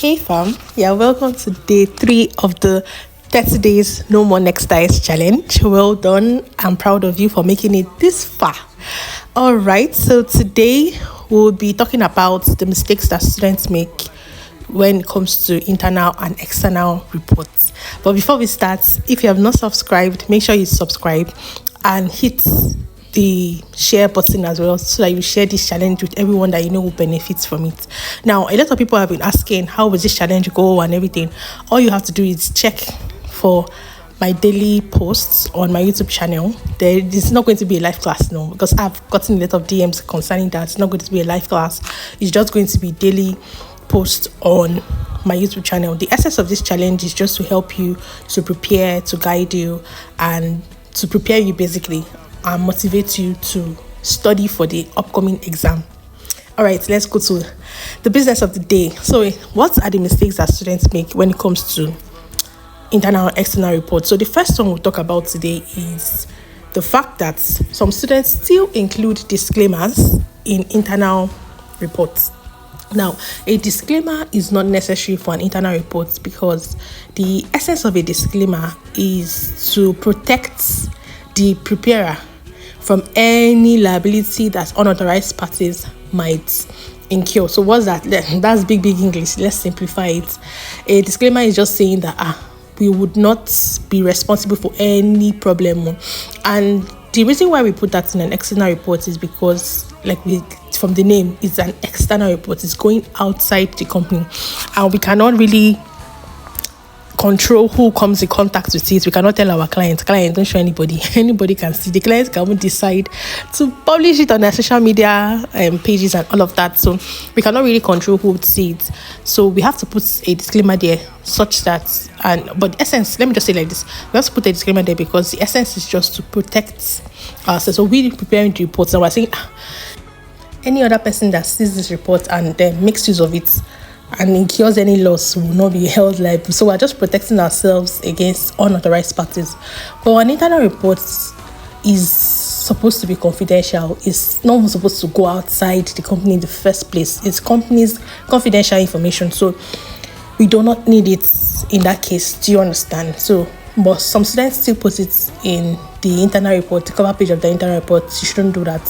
Hey fam, yeah, welcome to day 3 of the 30 days no more next diet challenge. Well done. I'm proud of you for making it this far. All right, so today we'll be talking about the mistakes that students make when it comes to internal and external reports. But before we start, if you have not subscribed, make sure you subscribe and hit the share button as well, so that you share this challenge with everyone that you know will benefit from it. Now, a lot of people have been asking, how will this challenge go and everything? All you have to do is check for my daily posts on my YouTube channel. There is not going to be a live class now, because I've gotten a lot of DMs concerning that. It's not going to be a live class. It's just going to be daily posts on my YouTube channel. The essence of this challenge is just to help you, to prepare, to guide you, and to prepare you basically, and motivate you to study for the upcoming exam. All right, let's go to the business of the day. So what are the mistakes that students make when it comes to internal and external reports? So the first one we'll talk about today is the fact that some students still include disclaimers in internal reports. Now, a disclaimer is not necessary for an internal report, because the essence of a disclaimer is to protect the preparer from any liability that unauthorized parties might incur. So what's that? That's big English. Let's simplify it. A disclaimer is just saying that we would not be responsible for any problem. And the reason why we put that in an external report is because, from the name, it's an external report. It's going outside the company, and we cannot really control who comes in contact with it. We cannot tell our client, don't show anybody. Anybody can see. The client can decide to publish it on their social media pages and all of that. So we cannot really control who would see it. So we have to put a disclaimer there, such that, but the essence, let me just say like this, we have to put a disclaimer there because the essence is just to protect ourselves. So we're preparing the reports, and we're saying any other person that sees this report and then makes use of it and incurs any loss will not be held liable. So we're just protecting ourselves against unauthorized parties. But an internal report is supposed to be confidential. It's not supposed to go outside the company in the first place. It's company's confidential information. So we do not need it in that case. Do you understand? So, but some students still put it in the internal report, the cover page of the internal report. You shouldn't do that.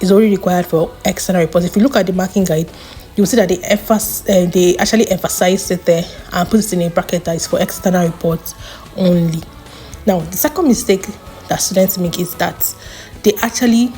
It's only required for external reports. If you look at the marking guide, you'll see that they actually emphasize it there and put it in a bracket that is for external reports only. Now, the second mistake that students make is that they actually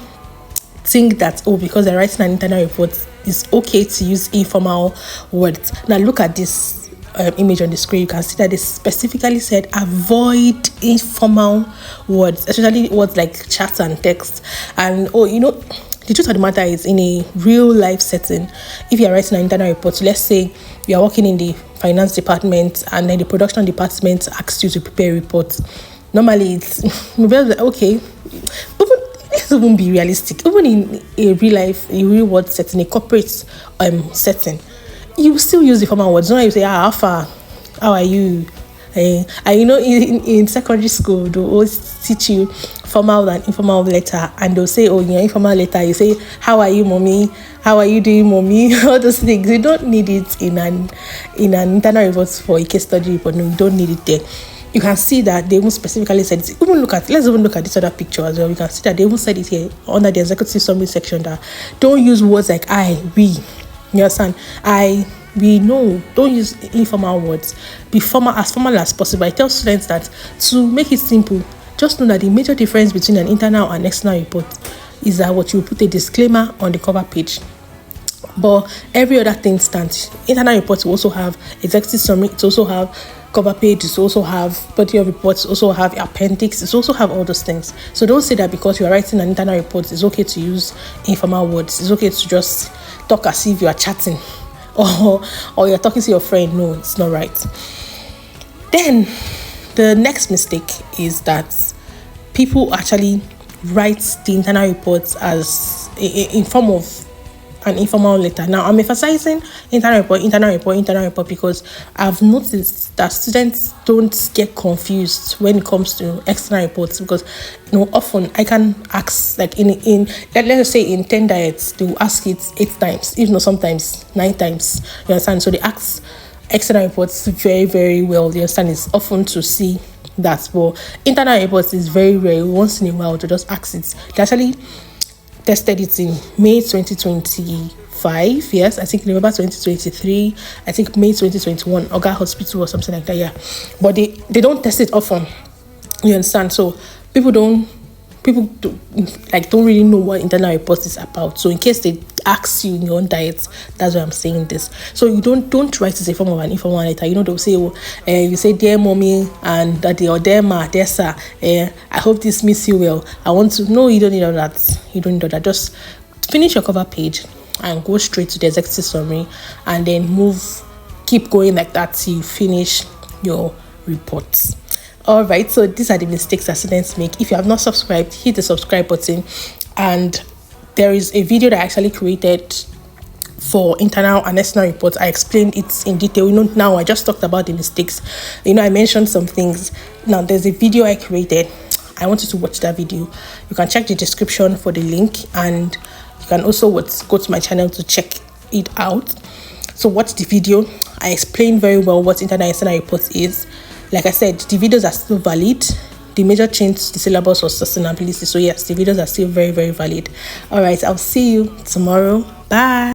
think that, because they're writing an internal report, it's okay to use informal words. Now, look at this image on the screen. You can see that they specifically said avoid informal words, especially words like chat and text. And the truth of the matter is, in a real life setting, if you are writing an internal report, let's say you are working in the finance department and then the production department asks you to prepare a report. Normally, it's okay. Let's even be realistic. Even in a real world setting, a corporate setting, you still use the formal words. Don't you say, how far? How are you? In secondary school, they always teach you formal and informal letter, and they'll say, in your informal letter, you say, how are you, mommy? How are you doing, mommy? All those things. You don't need it in an internal report for a case study report. No, you don't need it there. You can see that they even specifically said it. Let's even look at this other picture as well. You can see that they even said it here under the executive summary section that don't use words like I, we. You understand? We know, don't use informal words. Be as formal as possible. I tell students that to make it simple, just know that the major difference between an internal and external report is that what you put a disclaimer on the cover page. But every other thing stands. Internal reports will also have executive summary, it also have cover page, it also have body of reports, it also have appendix, it also have all those things. So don't say that because you are writing an internal report, it's okay to use informal words. It's okay to just talk as if you are chatting or you're talking to your friend. No, it's not right. Then the next mistake is that people actually write the internal reports as in form of an informal letter. Now, I'm emphasizing internal report because I've noticed that students don't get confused when it comes to external reports, because often I can ask, like let's say in 10 diets, they will ask it 8 times, if not sometimes 9 times. You understand? So they ask external reports very, very well. You understand? It's often to see that, but internal reports is very rare. Once in a while to just ask it. They actually tested it in May 2025. Yes, I think November 2023. I think May 2021. Oga Hospital or something like that. Yeah, but they don't test it often. You understand? So people don't really know what internal report is about. So in case they ask you in your own diet, that's why I'm saying this. So you don't write it as a form of an informal letter. They'll say, you say, dear mommy and daddy, or dear ma, dear sir, I hope this meets you well. I want to. No, you don't need all that. You don't need all that. Just finish your cover page and go straight to the executive summary, and then keep going like that till you finish your reports. All right, so these are the mistakes that students make. If you have not subscribed, hit the subscribe button. And there is a video that I actually created for internal and external reports. I explained it in detail. Now I just talked about the mistakes. I mentioned some things. Now there's a video I created. I want you to watch that video. You can check the description for the link, and you can also go to my channel to check it out. So watch the video. I explained very well what internal and external reports is. Like I said, the videos are still valid. The major change to the syllabus was sustainability. So yes, the videos are still very, very valid. All right, I'll see you tomorrow. Bye.